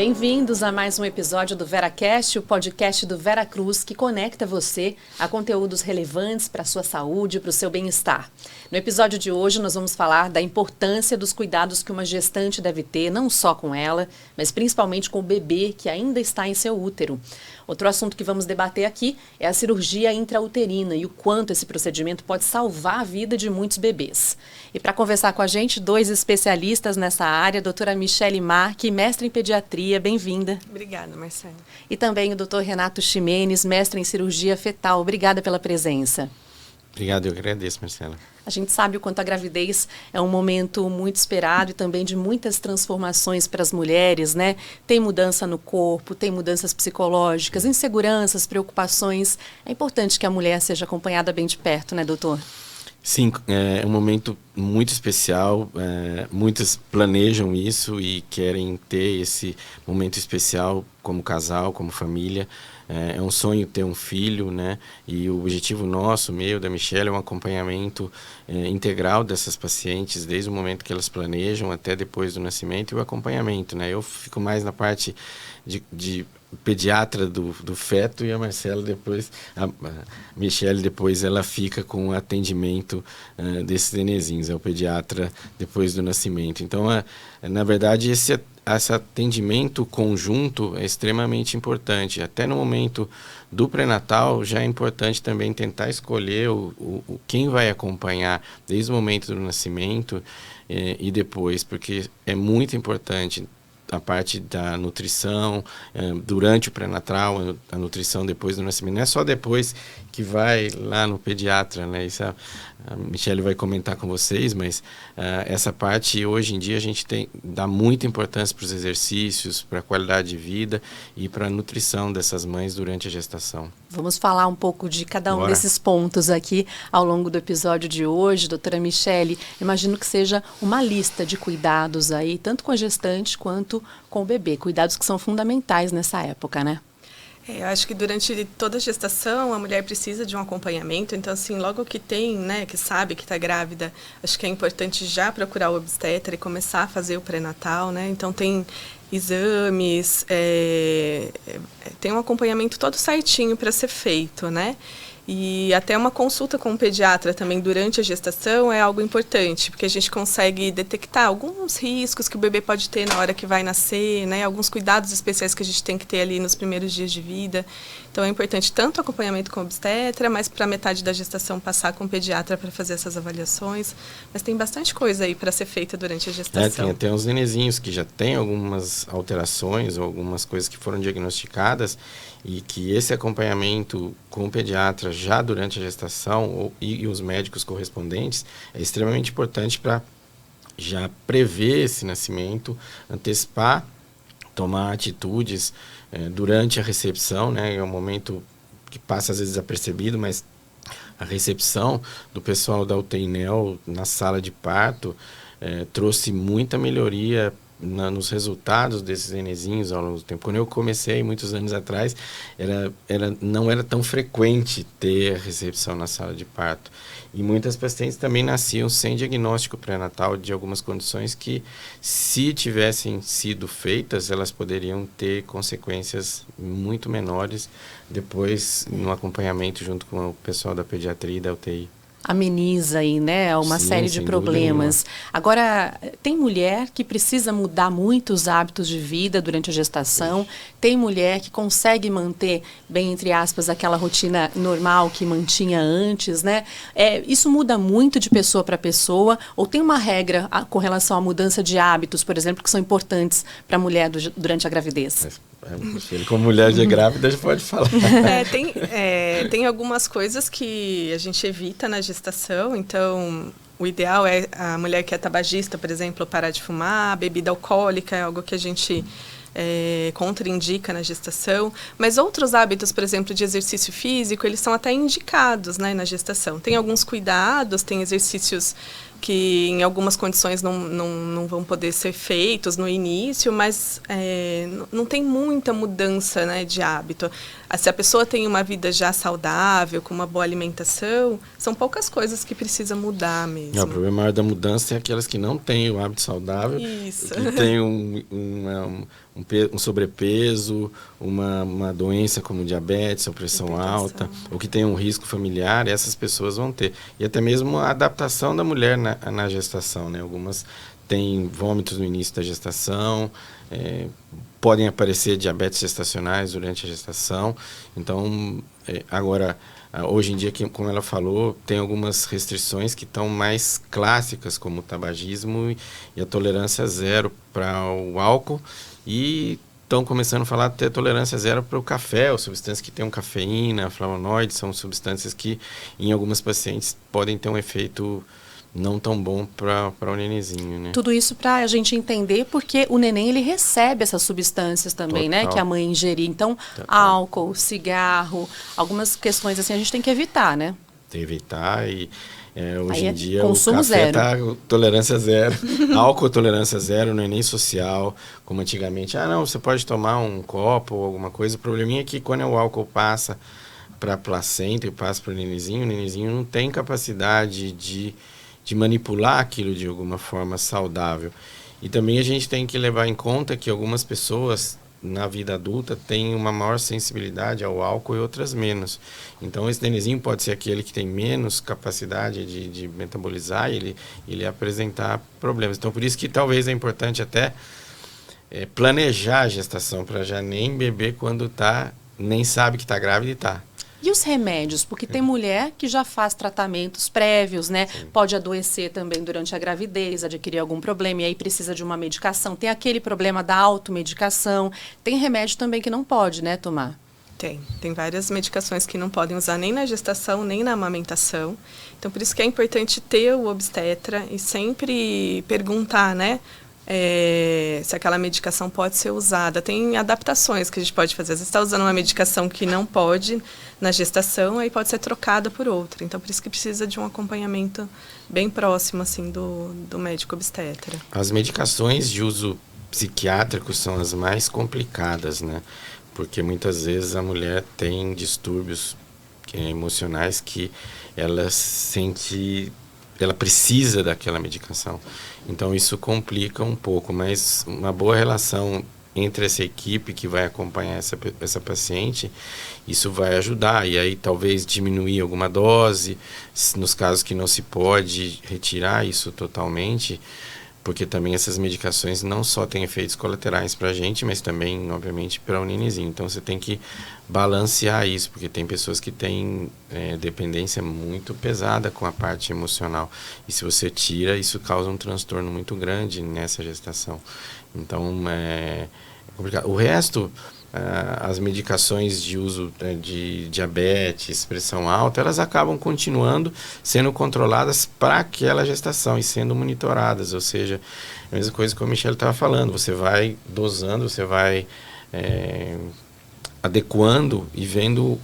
Bem-vindos a mais um episódio do VeraCast, o podcast do Veracruz que conecta você a conteúdos relevantes para a sua saúde e para o seu bem-estar. No episódio de hoje nós vamos falar da importância dos cuidados que uma gestante deve ter, não só com ela, mas principalmente com o bebê que ainda está em seu útero. Outro assunto que vamos debater aqui é a cirurgia intrauterina e o quanto esse procedimento pode salvar a vida de muitos bebês. E para conversar com a gente, dois especialistas nessa área, a doutora Michele Marque, mestre em pediatria, bem-vinda. Obrigada, Marcela. E também o doutor Renato Ximenes, mestre em cirurgia fetal. Obrigada pela presença. Obrigado, eu agradeço, Marcela. A gente sabe o quanto a gravidez é um momento muito esperado e também de muitas transformações para as mulheres, né? Tem mudança no corpo, tem mudanças psicológicas, inseguranças, preocupações. É importante que a mulher seja acompanhada bem de perto, né, doutor? Sim, é um momento muito especial, muitas planejam isso e querem ter esse momento especial como casal, como família. É um sonho ter um filho, né? E o objetivo nosso, meu, da Michele, é um acompanhamento integral dessas pacientes, desde o momento que elas planejam até depois do nascimento, e o acompanhamento, né? Eu fico mais na parte de pediatra do feto, e a Marcela depois, a Michele depois ela fica com o atendimento desses nenenzinhos, é o pediatra depois do nascimento. Então, na verdade, esse atendimento conjunto é extremamente importante. Até no momento do pré-natal já é importante também tentar escolher quem vai acompanhar desde o momento do nascimento e depois, porque é muito importante a parte da nutrição durante o pré-natal, a nutrição depois do nascimento. Não é só depois que vai lá no pediatra, né? Isso a Michele vai comentar com vocês, mas essa parte hoje em dia a gente dá muita importância para os exercícios, para a qualidade de vida e para a nutrição dessas mães durante a gestação. Vamos falar um pouco de cada um desses pontos aqui ao longo do episódio de hoje. Doutora Michele, imagino que seja uma lista de cuidados aí, tanto com a gestante quanto com o bebê. Cuidados que são fundamentais nessa época, né? Eu acho que durante toda a gestação a mulher precisa de um acompanhamento, então assim, logo que tem, né, que sabe que está grávida, acho que é importante já procurar o obstetra e começar a fazer o pré-natal, né? Então tem exames, tem um acompanhamento todo certinho para ser feito, né? E até uma consulta com o pediatra também durante a gestação é algo importante, porque a gente consegue detectar alguns riscos que o bebê pode ter na hora que vai nascer, né? Alguns cuidados especiais que a gente tem que ter ali nos primeiros dias de vida. Então é importante tanto o acompanhamento com o obstetra, mas para metade da gestação passar com o pediatra para fazer essas avaliações. Mas tem bastante coisa aí para ser feita durante a gestação. Tem até uns nenenzinhos que já têm algumas alterações ou algumas coisas que foram diagnosticadas e que esse acompanhamento com o pediatra já durante a gestação e os médicos correspondentes é extremamente importante para já prever esse nascimento, antecipar, tomar atitudes durante a recepção, né? É um momento que passa às vezes desapercebido, mas a recepção do pessoal da UTI Neo na sala de parto trouxe muita melhoria nos resultados desses nenenzinhos ao longo do tempo. Quando eu comecei, muitos anos atrás, não era tão frequente ter recepção na sala de parto. E muitas pacientes também nasciam sem diagnóstico pré-natal de algumas condições que, se tivessem sido feitas, elas poderiam ter consequências muito menores depois no acompanhamento junto com o pessoal da pediatria e da UTI. Ameniza aí, né, uma série de problemas. Agora, tem mulher que precisa mudar muito os hábitos de vida durante a gestação, tem mulher que consegue manter, bem entre aspas, aquela rotina normal que mantinha antes, né? Isso muda muito de pessoa para pessoa, ou tem uma regra com relação à mudança de hábitos, por exemplo, que são importantes para a mulher durante a gravidez? Como mulher já grávida, já pode falar. Tem algumas coisas que a gente evita na gestação, então o ideal é a mulher que é tabagista, por exemplo, parar de fumar, bebida alcoólica é algo que a gente contraindica na gestação, mas outros hábitos, por exemplo, de exercício físico, eles são até indicados, né, na gestação. Tem alguns cuidados, tem exercícios que em algumas condições não vão poder ser feitos no início, mas não tem muita mudança, né, de hábito. Se a pessoa tem uma vida já saudável, com uma boa alimentação, são poucas coisas que precisa mudar mesmo. O problema maior da mudança é aquelas que não têm o hábito saudável, Isso. que têm um sobrepeso, uma doença como diabetes ou pressão alta, ou que tem um risco familiar, essas pessoas vão ter. E até mesmo a adaptação da mulher na gestação, né? Algumas têm vômitos no início da gestação, podem aparecer diabetes gestacionais durante a gestação. Então, agora, hoje em dia, como ela falou, tem algumas restrições que estão mais clássicas, como o tabagismo e a tolerância zero para o álcool, e estão começando a falar até tolerância zero para o café, ou substâncias que têm cafeína, flavonoides, são substâncias que, em algumas pacientes, podem ter um efeito não tão bom para o nenenzinho, né? Tudo isso para a gente entender porque o neném ele recebe essas substâncias também, né? Que a mãe ingerir. Então, álcool, cigarro, algumas questões assim a gente tem que evitar, né? Tem que evitar e hoje em dia consumo o café zero. tá tolerância zero, álcool tolerância zero, não é nem social, como antigamente. Não, você pode tomar um copo ou alguma coisa. O probleminha é que quando o álcool passa para a placenta e passa para o nenenzinho não tem capacidade de manipular aquilo de alguma forma saudável. E também a gente tem que levar em conta que algumas pessoas na vida adulta têm uma maior sensibilidade ao álcool e outras menos. Então esse nenenzinho pode ser aquele que tem menos capacidade de metabolizar e ele apresentar problemas. Então por isso que talvez é importante até planejar a gestação, para já nem beber quando nem sabe que está grávida e está. E os remédios? Porque tem mulher que já faz tratamentos prévios, né? Sim. Pode adoecer também durante a gravidez, adquirir algum problema e aí precisa de uma medicação. Tem aquele problema da automedicação. Tem remédio também que não pode, né, tomar? Tem várias medicações que não podem usar nem na gestação, nem na amamentação. Então, por isso que é importante ter o obstetra e sempre perguntar, né? Se aquela medicação pode ser usada. Tem adaptações que a gente pode fazer. Às vezes está usando uma medicação que não pode na gestação, aí pode ser trocada por outra. Então, por isso que precisa de um acompanhamento bem próximo assim, do médico obstetra. As medicações de uso psiquiátrico são as mais complicadas, né? Porque muitas vezes a mulher tem distúrbios emocionais que ela precisa daquela medicação. Então isso complica um pouco, mas uma boa relação entre essa equipe que vai acompanhar essa paciente, isso vai ajudar. E aí talvez diminuir alguma dose, nos casos que não se pode retirar isso totalmente, porque também essas medicações não só têm efeitos colaterais para a gente, mas também, obviamente, para o nenenzinho. Então, você tem que balancear isso, porque tem pessoas que têm dependência muito pesada com a parte emocional. E se você tira, isso causa um transtorno muito grande nessa gestação. Então, é complicado. O resto, as medicações de uso de diabetes, pressão alta, elas acabam continuando sendo controladas para aquela gestação e sendo monitoradas, ou seja, a mesma coisa que a Michelle estava falando, você vai dosando, você vai adequando e vendo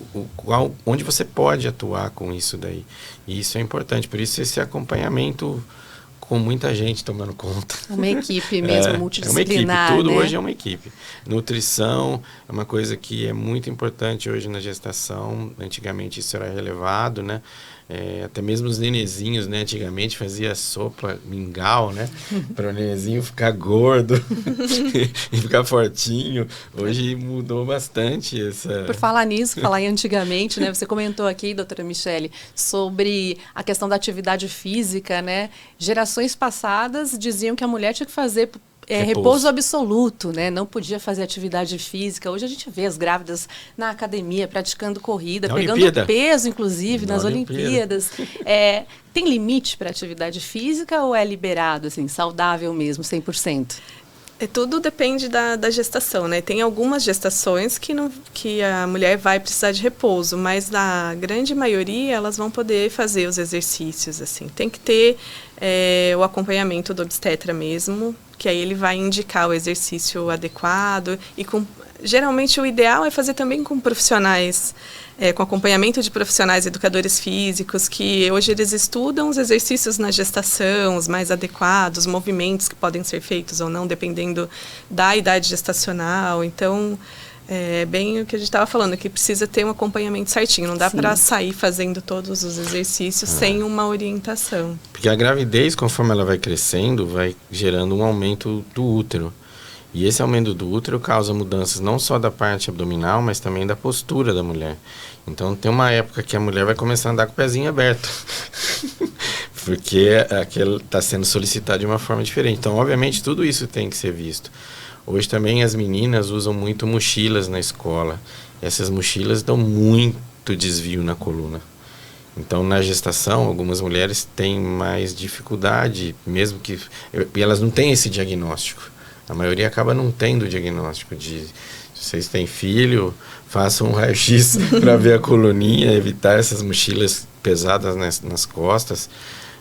onde você pode atuar com isso daí, e isso é importante, por isso esse acompanhamento com muita gente tomando conta. Uma equipe mesmo, multidisciplinar, é uma equipe, tudo, né? Hoje é uma equipe. Nutrição é uma coisa que é muito importante hoje na gestação. Antigamente isso era relevado, né? Até mesmo os nenezinhos, né? Antigamente fazia sopa mingau, né? Para o nenezinho ficar gordo e ficar fortinho. Hoje mudou bastante essa... Por falar nisso, falar em antigamente, né? Você comentou aqui, doutora Michelle, sobre a questão da atividade física, né? Gerações passadas diziam que a mulher tinha que fazer repouso absoluto, né? Não podia fazer atividade física. Hoje a gente vê as grávidas na academia, praticando corrida, pegando peso, inclusive, nas Olimpíadas. Tem limite para atividade física ou é liberado, assim, saudável mesmo, 100%? Tudo depende da gestação, né? Tem algumas gestações que a mulher vai precisar de repouso, mas na grande maioria elas vão poder fazer os exercícios, assim. Tem que ter o acompanhamento do obstetra mesmo, que aí ele vai indicar o exercício adequado e geralmente o ideal é fazer também com profissionais, com acompanhamento de profissionais educadores físicos, que hoje eles estudam os exercícios na gestação, os mais adequados, os movimentos que podem ser feitos ou não, dependendo da idade gestacional. Então, é bem o que a gente estava falando, que precisa ter um acompanhamento certinho. Não dá para sair fazendo todos os exercícios sem uma orientação. Porque a gravidez, conforme ela vai crescendo, vai gerando um aumento do útero. E esse aumento do útero causa mudanças não só da parte abdominal, mas também da postura da mulher. Então tem uma época que a mulher vai começar a andar com o pezinho aberto. Porque aquele está sendo solicitado de uma forma diferente. Então, obviamente, tudo isso tem que ser visto. Hoje também as meninas usam muito mochilas na escola. E essas mochilas dão muito desvio na coluna. Então, na gestação, algumas mulheres têm mais dificuldade, mesmo que... E elas não têm esse diagnóstico. A maioria acaba não tendo o diagnóstico de... Se vocês têm filho, façam um raio-x para ver a coluninha, evitar essas mochilas pesadas nas costas.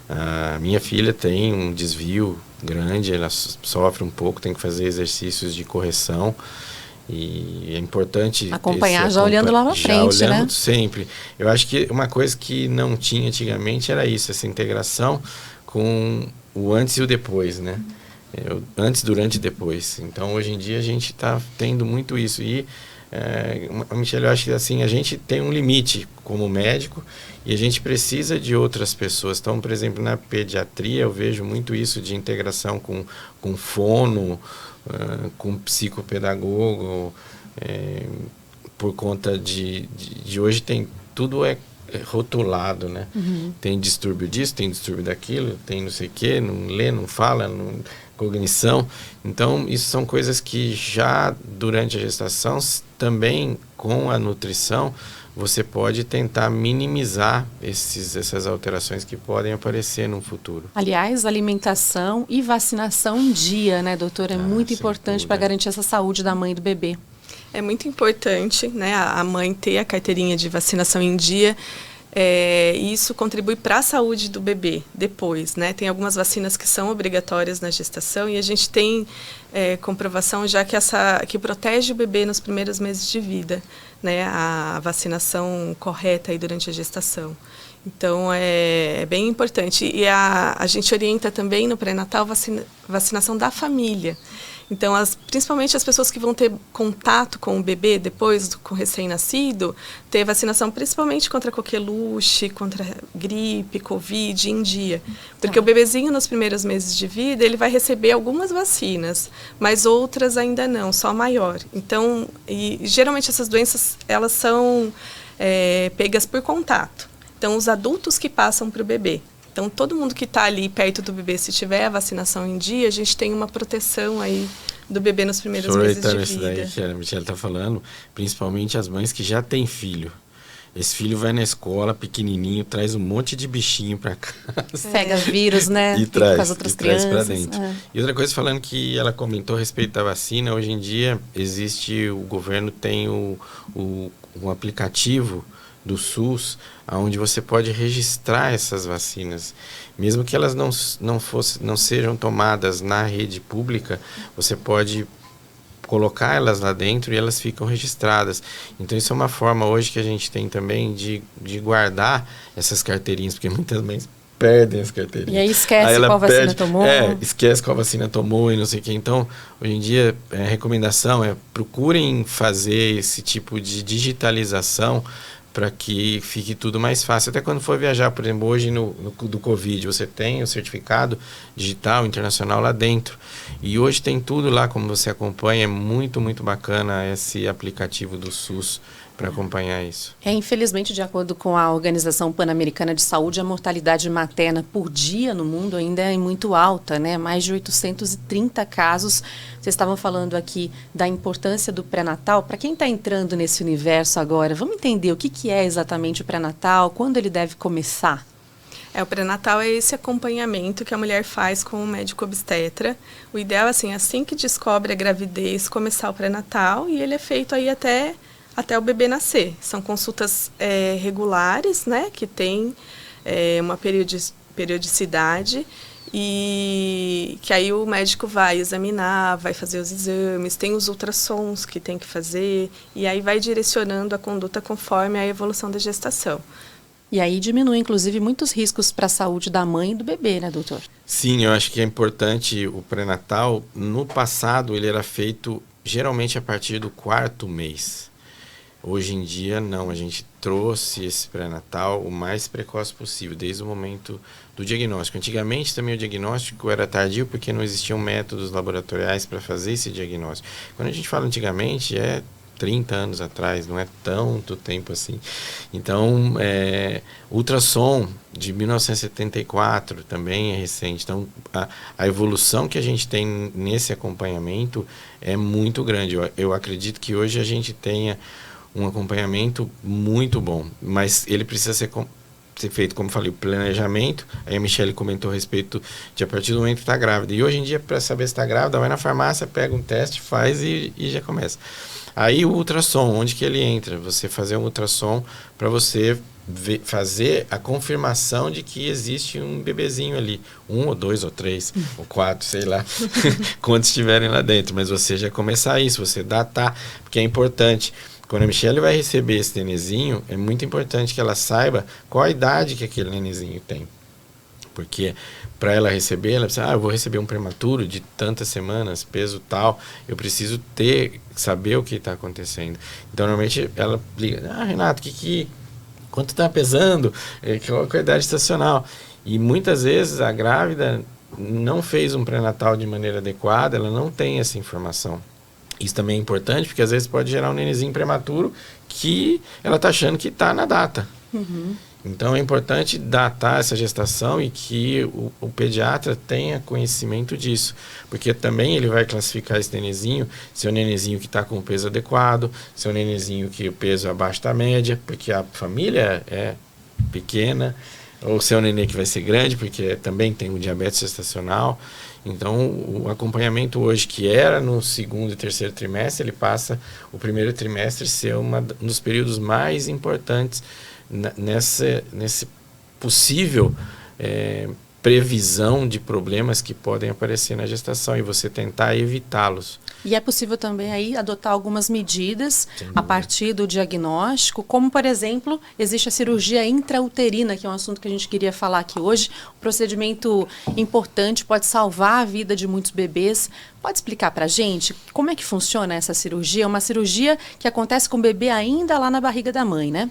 A minha filha tem um desvio grande, ela sofre um pouco, tem que fazer exercícios de correção. E é importante... Acompanhar já olhando lá na frente, olhando, né? Sempre. Eu acho que uma coisa que não tinha antigamente era isso, essa integração com o antes e o depois, né? Antes, durante e depois. Então, hoje em dia, a gente está tendo muito isso. E, Michele, eu acho que assim, a gente tem um limite como médico e a gente precisa de outras pessoas. Então, por exemplo, na pediatria, eu vejo muito isso de integração com fono, com psicopedagogo, por conta de hoje tem tudo rotulado, né? Tem distúrbio disso, tem distúrbio daquilo, tem não sei o quê, não lê, não fala, cognição. Então, isso são coisas que já durante a gestação, também com a nutrição, você pode tentar minimizar essas alterações que podem aparecer no futuro. Aliás, alimentação e vacinação em dia, né, doutora? É muito importante para garantir essa saúde da mãe e do bebê. É muito importante, né, a mãe ter a carteirinha de vacinação em dia. Isso contribui para a saúde do bebê depois, né? Tem algumas vacinas que são obrigatórias na gestação e a gente tem comprovação já que protege o bebê nos primeiros meses de vida, né? A vacinação correta aí durante a gestação. Então, é bem importante. E a gente orienta também no pré-natal vacinação da família. Então, principalmente as pessoas que vão ter contato com o bebê depois, com o recém-nascido, ter vacinação principalmente contra coqueluche, contra gripe, covid em dia. Porque o bebezinho nos primeiros meses de vida, ele vai receber algumas vacinas, mas outras ainda não, só a maior. Então, geralmente essas doenças, elas são pegas por contato. Então, os adultos que passam para o bebê. Então, todo mundo que está ali perto do bebê, se tiver a vacinação em dia, a gente tem uma proteção aí do bebê nos primeiros meses de vida. Isso daí que a Michele está falando, principalmente as mães que já têm filho. Esse filho vai na escola, pequenininho, traz um monte de bichinho para casa. Pega vírus, né? E traz, com as outras crianças. Traz para dentro. E outra coisa, falando que ela comentou a respeito da vacina, hoje em dia o governo tem um aplicativo do SUS, onde você pode registrar essas vacinas. Mesmo que elas não sejam tomadas na rede pública, você pode colocar elas lá dentro e elas ficam registradas. Então, isso é uma forma hoje que a gente tem também de guardar essas carteirinhas, porque muitas mães perdem as carteirinhas. E aí esquece qual vacina tomou. Esquece qual vacina tomou e não sei o que. Então, hoje em dia, a recomendação procurem fazer esse tipo de digitalização para que fique tudo mais fácil. Até quando for viajar, por exemplo, hoje do Covid, você tem o certificado digital internacional lá dentro. E hoje tem tudo lá, como você acompanha, é muito, muito bacana esse aplicativo do SUS para acompanhar isso. Infelizmente, de acordo com a Organização Pan-Americana de Saúde, a mortalidade materna por dia no mundo ainda é muito alta, né? Mais de 830 casos. Vocês estavam falando aqui da importância do pré-natal. Para quem está entrando nesse universo agora, vamos entender o que é exatamente o pré-natal, quando ele deve começar? O pré-natal é esse acompanhamento que a mulher faz com o médico obstetra. O ideal é assim que descobre a gravidez, começar o pré-natal, e ele é feito aí até o bebê nascer. São consultas regulares, né, que tem uma periodicidade, e que aí o médico vai examinar, vai fazer os exames, tem os ultrassons que tem que fazer, e aí vai direcionando a conduta conforme a evolução da gestação. E aí diminui, inclusive, muitos riscos para a saúde da mãe e do bebê, né, doutor? Sim, eu acho que é importante o pré-natal. No passado, ele era feito geralmente a partir do 4º mês. Hoje em dia, não. A gente trouxe esse pré-natal o mais precoce possível, desde o momento do diagnóstico. Antigamente, também o diagnóstico era tardio porque não existiam métodos laboratoriais para fazer esse diagnóstico. Quando a gente fala antigamente, é 30 anos atrás, não é tanto tempo assim. Então, ultrassom de 1974 também é recente. Então, a evolução que a gente tem nesse acompanhamento é muito grande. Eu acredito que hoje a gente tenha um acompanhamento muito bom, mas ele precisa ser feito, como falei, o planejamento. Aí a Michelle comentou a respeito de a partir do momento que está grávida. E hoje em dia, para saber se está grávida, vai na farmácia, pega um teste, faz e já começa. Aí o ultrassom, onde que ele entra? Você fazer um ultrassom para você fazer a confirmação de que existe um bebezinho ali. 1 ou 2 ou 3 ou 4, sei lá, quantos estiverem lá dentro. Mas você já começar isso, você datar, porque é importante. Quando a Michelle vai receber esse nenenzinho, é muito importante que ela saiba qual a idade que aquele nenenzinho tem. Porque para ela receber, ela precisa, eu vou receber um prematuro de tantas semanas, peso tal, eu preciso saber o que está acontecendo. Então, normalmente, ela liga, Renato, quanto está pesando? Qual é a idade estacional? E muitas vezes a grávida não fez um pré-natal de maneira adequada, ela não tem essa informação. Isso também é importante, porque às vezes pode gerar um nenenzinho prematuro que ela está achando que está na data. Uhum. Então é importante datar essa gestação e que o pediatra tenha conhecimento disso, porque também ele vai classificar esse nenenzinho, se é um nenenzinho que está com o peso adequado, se é um nenenzinho que o peso é abaixo da média, porque a família é pequena, ou se é um neném que vai ser grande, porque também tem o diabetes gestacional. Então, o acompanhamento hoje, que era no 2º e 3º trimestre, ele passa o 1º trimestre ser um dos períodos mais importantes nesse possível previsão de problemas que podem aparecer na gestação e você tentar evitá-los. E é possível também aí adotar algumas medidas a partir do diagnóstico, como, por exemplo, existe a cirurgia intrauterina, que é um assunto que a gente queria falar aqui hoje. Um procedimento importante, pode salvar a vida de muitos bebês. Pode explicar para a gente como é que funciona essa cirurgia? É uma cirurgia que acontece com o bebê ainda lá na barriga da mãe, né?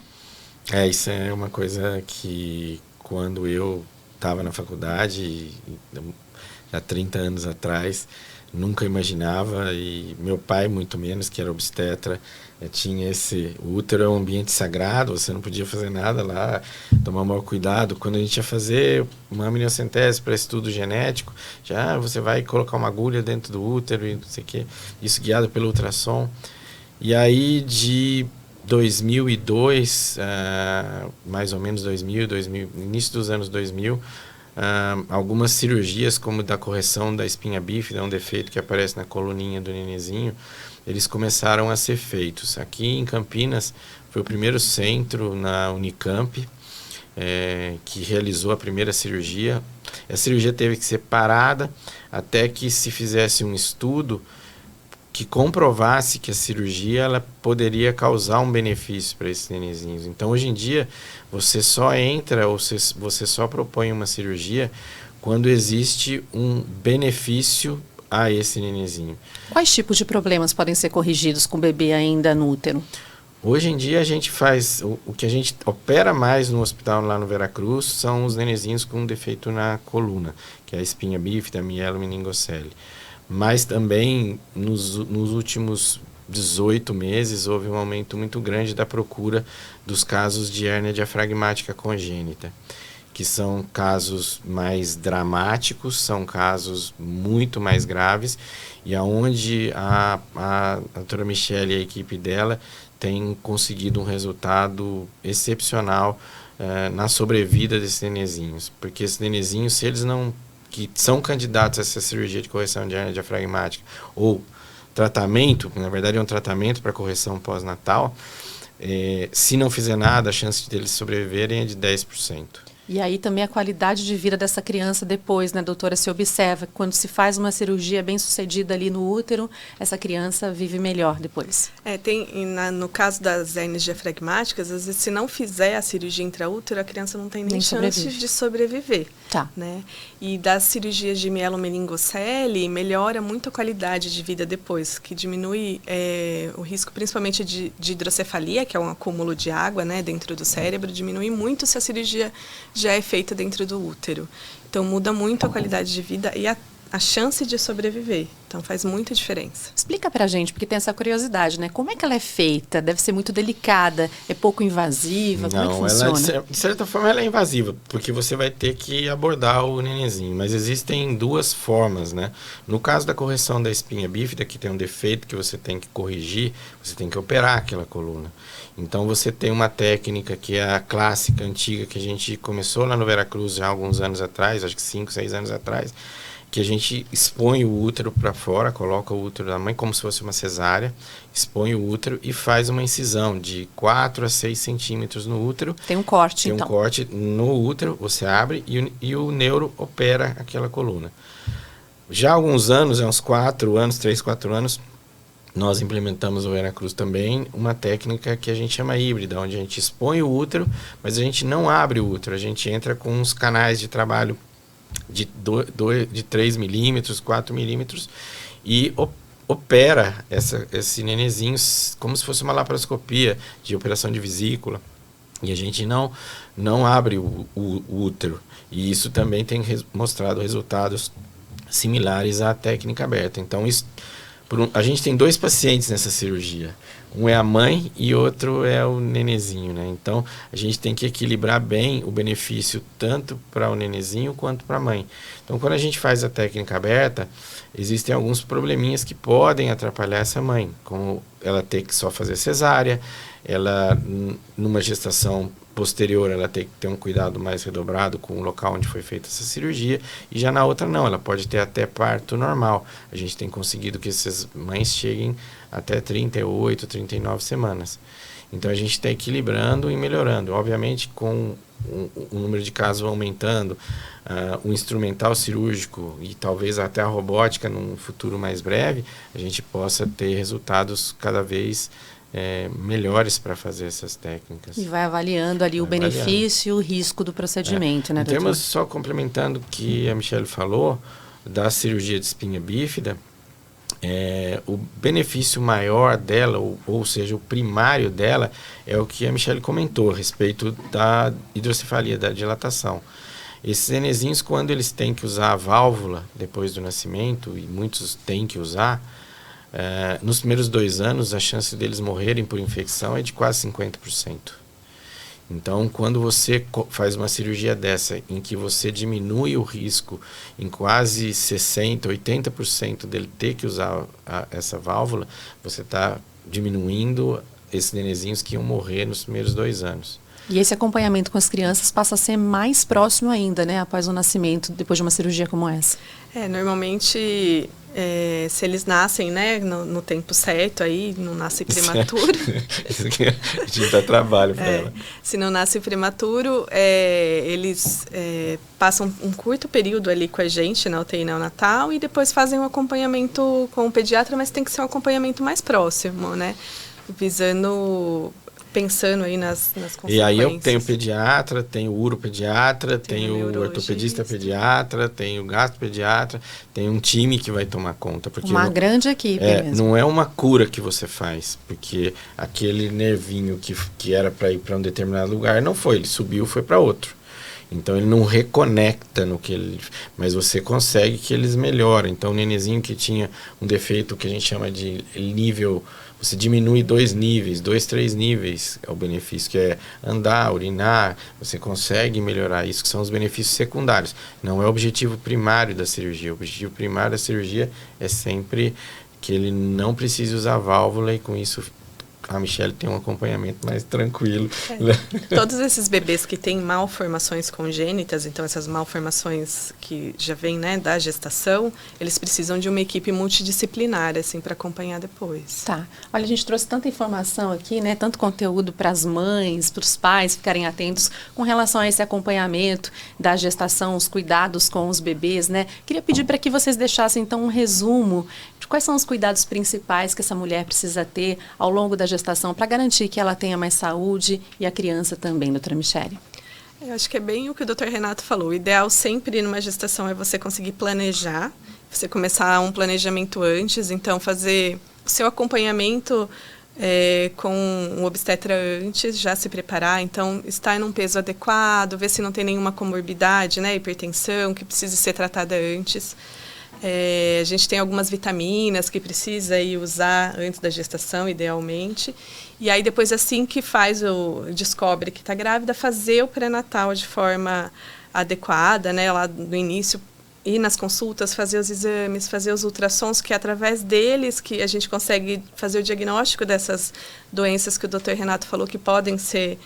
Isso é uma coisa que quando eu estava na faculdade, há 30 anos atrás, nunca imaginava, e meu pai muito menos, que era obstetra, tinha o útero é um ambiente sagrado, você não podia fazer nada lá, tomar maior cuidado. Quando a gente ia fazer uma amniocentese para estudo genético, já você vai colocar uma agulha dentro do útero e não sei o quê, isso guiado pelo ultrassom. E aí de 2002, mais ou menos 2000, início dos anos 2000, algumas cirurgias, como da correção da espinha bífida, um defeito que aparece na coluninha do nenenzinho, eles começaram a ser feitos. Aqui em Campinas, foi o primeiro centro na Unicamp que realizou a primeira cirurgia. A cirurgia teve que ser parada até que se fizesse um estudo que comprovasse que a cirurgia ela poderia causar um benefício para esses nenenzinhos. Então, hoje em dia, você só entra ou você só propõe uma cirurgia quando existe um benefício a esse nenenzinho. Quais tipos de problemas podem ser corrigidos com o bebê ainda no útero? Hoje em dia, a gente faz... O que a gente opera mais no hospital lá no Veracruz são os nenenzinhos com defeito na coluna, que é a espinha bífida, mielomeningocele. Mas também, nos últimos 18 meses, houve um aumento muito grande da procura dos casos de hérnia diafragmática congênita, que são casos mais dramáticos, são casos muito mais graves, e aonde a doutora Michelle e a equipe dela têm conseguido um resultado excepcional na sobrevida desses nenenzinhos. Porque esses nenenzinhos, se eles não... que são candidatos a essa cirurgia de correção de hérnia diafragmática ou tratamento, na verdade é um tratamento para correção pós-natal, se não fizer nada, a chance deles sobreviverem é de 10%. E aí também a qualidade de vida dessa criança depois, né, doutora, se observa que quando se faz uma cirurgia bem sucedida ali no útero, essa criança vive melhor depois. No caso das hernias diafragmáticas, às vezes se não fizer a cirurgia intraútero, a criança não tem nem chance de sobreviver. Tá. Né? E das cirurgias de mielomeningocele, melhora muito a qualidade de vida depois, que diminui o risco principalmente de hidrocefalia, que é um acúmulo de água, né, dentro do cérebro, diminui muito se a cirurgia já é feita dentro do útero. Então, muda muito a qualidade de vida e a chance de sobreviver. Então, faz muita diferença. Explica pra gente, porque tem essa curiosidade, né? Como é que ela é feita? Deve ser muito delicada, é pouco invasiva? Como é que funciona? Ela, de certa forma, ela é invasiva, porque você vai ter que abordar o nenenzinho. Mas existem duas formas, né? No caso da correção da espinha bífida, que tem um defeito que você tem que corrigir, você tem que operar aquela coluna. Então, você tem uma técnica que é a clássica, antiga, que a gente começou lá no Veracruz já há alguns anos atrás, acho que 5, 6 anos atrás, que a gente expõe o útero para fora, coloca o útero da mãe como se fosse uma cesárea, expõe o útero e faz uma incisão de 4 a 6 centímetros no útero. Tem um corte, então. Tem um corte no útero, você abre e o neuro opera aquela coluna. Já há alguns anos, uns 4 anos, 3, 4 anos, nós implementamos no Veracruz também uma técnica que a gente chama híbrida, onde a gente expõe o útero, mas a gente não abre o útero, a gente entra com uns canais de trabalho de 3 milímetros, 4 milímetros e opera esse nenenzinho como se fosse uma laparoscopia de operação de vesícula. E a gente não abre o útero. E isso também tem mostrado resultados similares à técnica aberta. Então, a gente tem 2 pacientes nessa cirurgia. Um é a mãe e outro é o nenezinho, né? Então, a gente tem que equilibrar bem o benefício tanto para o nenezinho quanto para a mãe. Então, quando a gente faz a técnica aberta, existem alguns probleminhas que podem atrapalhar essa mãe, como ela ter que só fazer cesárea, ela, numa gestação posterior, ela tem que ter um cuidado mais redobrado com o local onde foi feita essa cirurgia, e já na outra não, ela pode ter até parto normal. A gente tem conseguido que essas mães cheguem até 38, 39 semanas. Então a gente está equilibrando e melhorando. Obviamente, com o número de casos aumentando, o instrumental cirúrgico e talvez até a robótica num futuro mais breve, a gente possa ter resultados cada vez melhores para fazer essas técnicas. E vai avaliando ali o benefício e o risco do procedimento, né, doutor? Em termos, só complementando o que a Michelle falou, da cirurgia de espinha bífida, o benefício maior dela, ou seja, o primário dela, é o que a Michelle comentou a respeito da hidrocefalia, da dilatação. Esses nenezinhos, quando eles têm que usar a válvula depois do nascimento, e muitos têm que usar, nos primeiros 2 anos, a chance deles morrerem por infecção é de quase 50%. Então, quando você faz uma cirurgia dessa, em que você diminui o risco em quase 60%, 80% dele ter que usar essa válvula, você está diminuindo esses nenezinhos que iam morrer nos primeiros 2 anos. E esse acompanhamento com as crianças passa a ser mais próximo ainda, né, após o nascimento, depois de uma cirurgia como essa? Normalmente, se eles nascem, né, no tempo certo, aí não nasce prematuro. Isso aqui a gente dá trabalho para ela. Se não nasce prematuro, eles passam um curto período ali com a gente na UTI neonatal e depois fazem um acompanhamento com o pediatra, mas tem que ser um acompanhamento mais próximo, né, pensando aí nas consequências. E aí eu tenho pediatra, tenho uropediatra, tenho ortopedista pediatra, tenho gastropediatra, tem um time que vai tomar conta. Porque uma grande equipe mesmo. Não é uma cura que você faz, porque aquele nervinho que era para ir para um determinado lugar não foi, ele subiu, foi para outro. Então ele não reconecta no que ele... Mas você consegue que eles melhorem. Então o nenezinho que tinha um defeito que a gente chama de nível... Você diminui 2 níveis, 2, 3 níveis é o benefício, que é andar, urinar, você consegue melhorar isso, que são os benefícios secundários. Não é o objetivo primário da cirurgia. O objetivo primário da cirurgia é sempre que ele não precise usar válvula e com isso a Michelle tem um acompanhamento mais tranquilo. Todos esses bebês que têm malformações congênitas, então essas malformações que já vêm, né, da gestação, eles precisam de uma equipe multidisciplinar, assim, para acompanhar depois. Tá. Olha, a gente trouxe tanta informação aqui, né? Tanto conteúdo para as mães, para os pais ficarem atentos com relação a esse acompanhamento da gestação, os cuidados com os bebês, né? Queria pedir para que vocês deixassem, então, um resumo de quais são os cuidados principais que essa mulher precisa ter ao longo da gestação para garantir que ela tenha mais saúde e a criança também, doutora Michelle. Eu acho que é bem o que o Dr. Renato falou. O ideal sempre numa gestação é você conseguir planejar, você começar um planejamento antes, então fazer o seu acompanhamento com um obstetra antes, já se preparar, então estar num peso adequado, ver se não tem nenhuma comorbidade, né, hipertensão, que precise ser tratada antes. A gente tem algumas vitaminas que precisa usar antes da gestação, idealmente. E aí, depois, assim que descobre que está grávida, fazer o pré-natal de forma adequada, né? Lá no início, ir nas consultas, fazer os exames, fazer os ultrassons, que é através deles que a gente consegue fazer o diagnóstico dessas doenças que o Dr. Renato falou que podem ser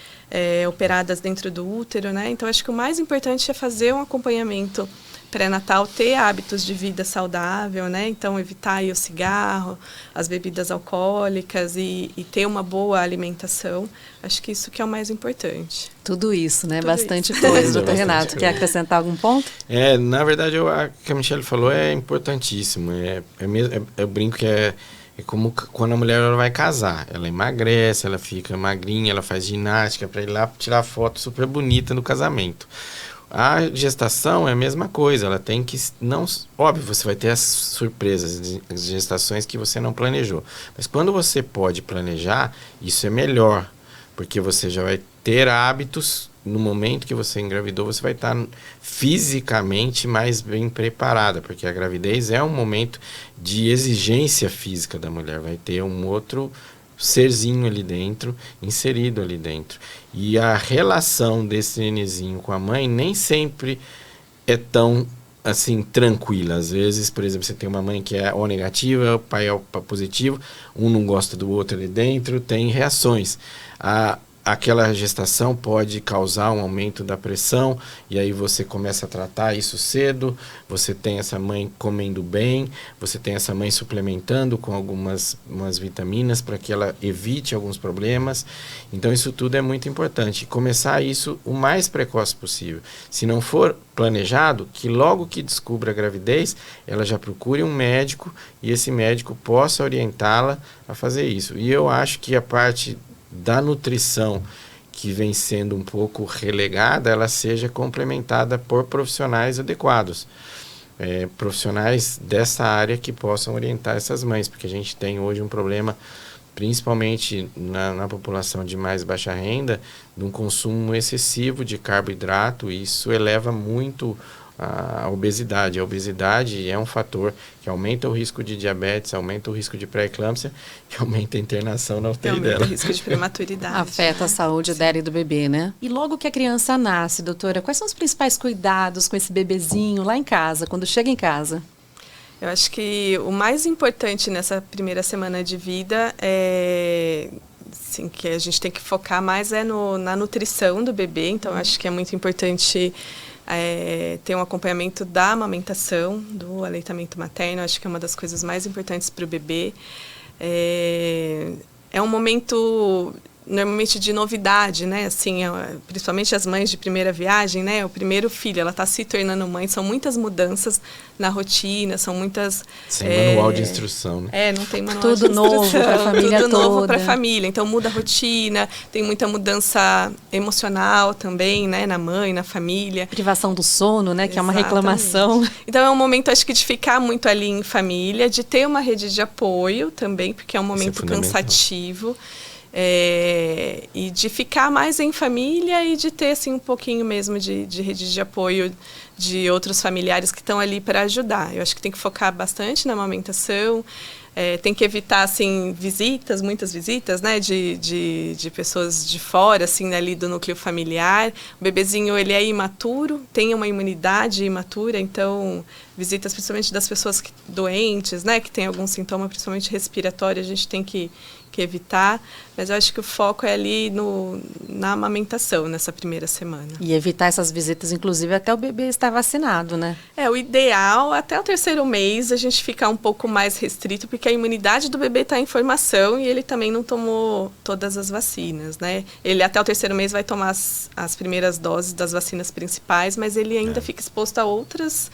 operadas dentro do útero, né? Então, acho que o mais importante é fazer um acompanhamento pré-natal, ter hábitos de vida saudável, né? Então, evitar aí o cigarro, as bebidas alcoólicas e ter uma boa alimentação. Acho que isso que é o mais importante. Tudo isso, né? Tudo bastante isso. coisa. Doutor Renato, quer acrescentar algum ponto? Na verdade, o que a Michelle falou é importantíssimo. Eu brinco que é como quando a mulher ela vai casar. Ela emagrece, ela fica magrinha, ela faz ginástica para ir lá tirar foto super bonita no casamento. A gestação é a mesma coisa, ela tem que, óbvio, você vai ter as surpresas, as gestações que você não planejou, mas quando você pode planejar, isso é melhor, porque você já vai ter hábitos, no momento que você engravidou, você vai estar fisicamente mais bem preparada, porque a gravidez é um momento de exigência física da mulher, vai ter um outro serzinho ali dentro, inserido ali dentro. E a relação desse nenenzinho com a mãe nem sempre é tão, assim, tranquila. Às vezes, por exemplo, você tem uma mãe que é O negativa, o pai é O positivo, um não gosta do outro ali dentro, tem reações. Aquela gestação pode causar um aumento da pressão e aí você começa a tratar isso cedo, você tem essa mãe comendo bem, você tem essa mãe suplementando com algumas vitaminas para que ela evite alguns problemas. Então isso tudo é muito importante. Começar isso o mais precoce possível. Se não for planejado, que logo que descubra a gravidez, ela já procure um médico e esse médico possa orientá-la a fazer isso. E eu acho que a parte da nutrição, que vem sendo um pouco relegada, ela seja complementada por profissionais adequados. Profissionais dessa área que possam orientar essas mães, porque a gente tem hoje um problema, principalmente na população de mais baixa renda, de um consumo excessivo de carboidrato, e isso eleva muito a obesidade. A obesidade é um fator que aumenta o risco de diabetes, aumenta o risco de pré-eclâmpsia e aumenta a internação na UTI dela. Aumenta o risco de prematuridade. Afeta a saúde dela e do bebê, né? E logo que a criança nasce, doutora, quais são os principais cuidados com esse bebezinho lá em casa, quando chega em casa? Eu acho que o mais importante nessa primeira semana de vida assim, que a gente tem que focar mais na nutrição do bebê. Então, eu acho que é muito importante ter um acompanhamento da amamentação, do aleitamento materno. Acho que é uma das coisas mais importantes para o bebê. É um momento normalmente de novidade, né? Assim, principalmente as mães de primeira viagem, né? O primeiro filho, ela está se tornando mãe. São muitas mudanças na rotina, são muitas... Sem manual de instrução, né? Não tem manual tudo de instrução. Novo para a família tudo toda. novo para a família. Então, muda a rotina, tem muita mudança emocional também, né? Na mãe, na família. Privação do sono, né? Que Exatamente. É uma reclamação. Então, é um momento, acho que, de ficar muito ali em família, de ter uma rede de apoio também, porque é um momento cansativo. E de ficar mais em família e de ter assim, um pouquinho mesmo de rede de apoio de outros familiares que estão ali para ajudar. Eu acho que tem que focar bastante na amamentação, tem que evitar assim, muitas visitas, né, de pessoas de fora, assim, ali do núcleo familiar. O bebezinho, ele é imaturo, tem uma imunidade imatura, então visitas principalmente das pessoas doentes, né, que tem algum sintoma, principalmente respiratório, a gente tem que que evitar, mas eu acho que o foco é ali na amamentação, nessa primeira semana. E evitar essas visitas, inclusive, até o bebê estar vacinado, né? O ideal, até o 3º mês, a gente ficar um pouco mais restrito, porque a imunidade do bebê está em formação e ele também não tomou todas as vacinas, né? Ele até o 3º mês vai tomar as primeiras doses das vacinas principais, mas ele ainda fica exposto a outras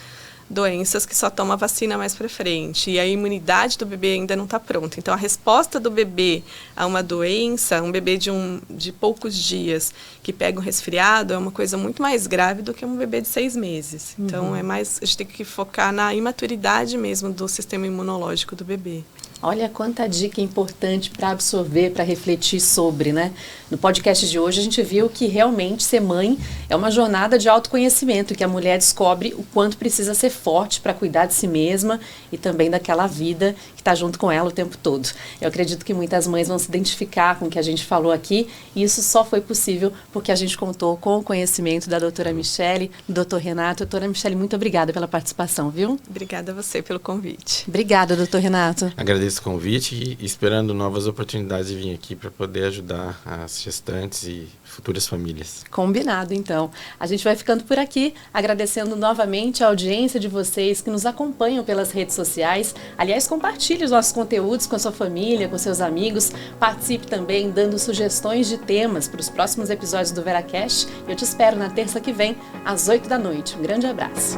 doenças que só toma vacina mais para frente. E a imunidade do bebê ainda não está pronta. Então, a resposta do bebê a uma doença, um bebê de poucos dias que pega um resfriado, é uma coisa muito mais grave do que um bebê de 6 meses. Então, a gente tem que focar na imaturidade mesmo do sistema imunológico do bebê. Olha quanta dica importante para absorver, para refletir sobre, né? No podcast de hoje a gente viu que realmente ser mãe é uma jornada de autoconhecimento, que a mulher descobre o quanto precisa ser forte para cuidar de si mesma e também daquela vida que está junto com ela o tempo todo. Eu acredito que muitas mães vão se identificar com o que a gente falou aqui e isso só foi possível porque a gente contou com o conhecimento da doutora Michele, do doutor Renato. Doutora Michele, muito obrigada pela participação, viu? Obrigada a você pelo convite. Obrigada, doutor Renato. Agradeço esse convite e esperando novas oportunidades de vir aqui para poder ajudar as gestantes e futuras famílias. Combinado, então. A gente vai ficando por aqui, agradecendo novamente a audiência de vocês que nos acompanham pelas redes sociais. Aliás, compartilhe os nossos conteúdos com a sua família, com seus amigos. Participe também dando sugestões de temas para os próximos episódios do VeraCast. Eu te espero na terça que vem, às 8 da noite. Um grande abraço.